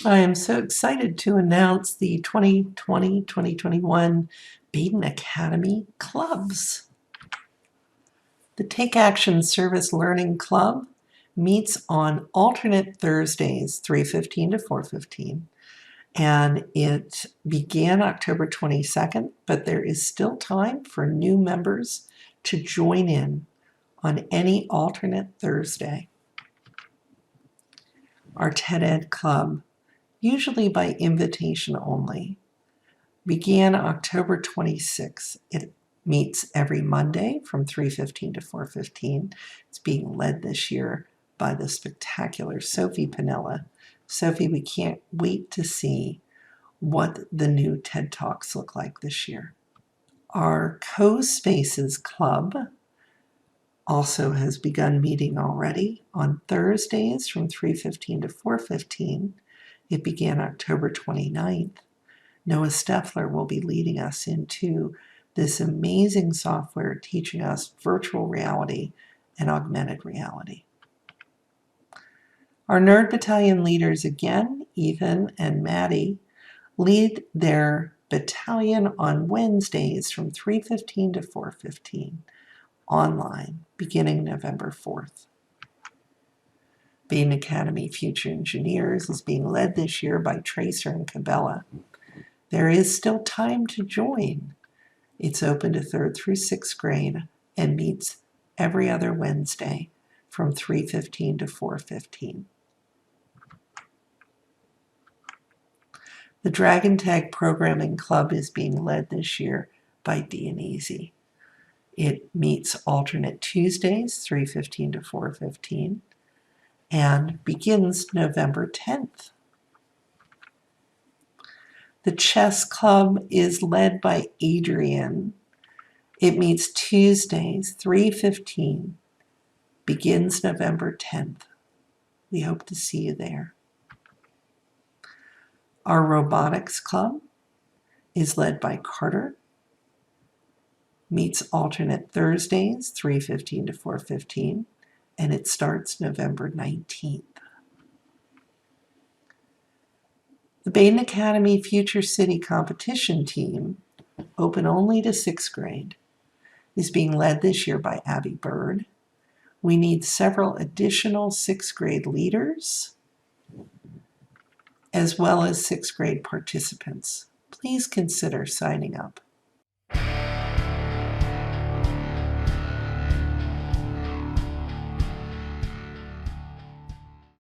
I am so excited to announce the 2020-2021 Baden Academy clubs. The Take Action Service Learning Club meets on alternate Thursdays, 3:15 to 4:15. And it began October 22nd, but there is still time for new members to join in on any alternate Thursday. Our TED Ed Club, usually by invitation only, began October 26th. It meets every Monday from 3:15 to 4:15. It's being led this year by the spectacular Sophie Panella. Sophie, we can't wait to see what the new TED Talks look like this year. Our Co-Spaces Club also has begun meeting already on Thursdays from 3:15 to 4:15. It began October 29th. Noah Steffler will be leading us into this amazing software teaching us virtual reality and augmented reality. Our Nerd Battalion leaders again, Ethan and Maddie, lead their battalion on Wednesdays from 3:15 to 4:15 online, beginning November 4th. Baden Academy Future Engineers is being led this year by Tracer and Cabela. There is still time to join. It's open to 3rd through 6th grade and meets every other Wednesday from 3:15 to 4:15. The Dragon Tag Programming Club is being led this year by Dionisi. It meets alternate Tuesdays, 3:15 to 4:15, and begins November 10th. The Chess Club is led by Adrian. It meets Tuesdays, 3:15, begins November 10th. We hope to see you there. Our Robotics Club is led by Carter. Meets alternate Thursdays, 3:15 to 4:15, and it starts November 19th. The Baden Academy Future City Competition Team, open only to 6th grade, is being led this year by Abby Bird. We need several additional 6th grade leaders, as well as 6th grade participants. Please consider signing up.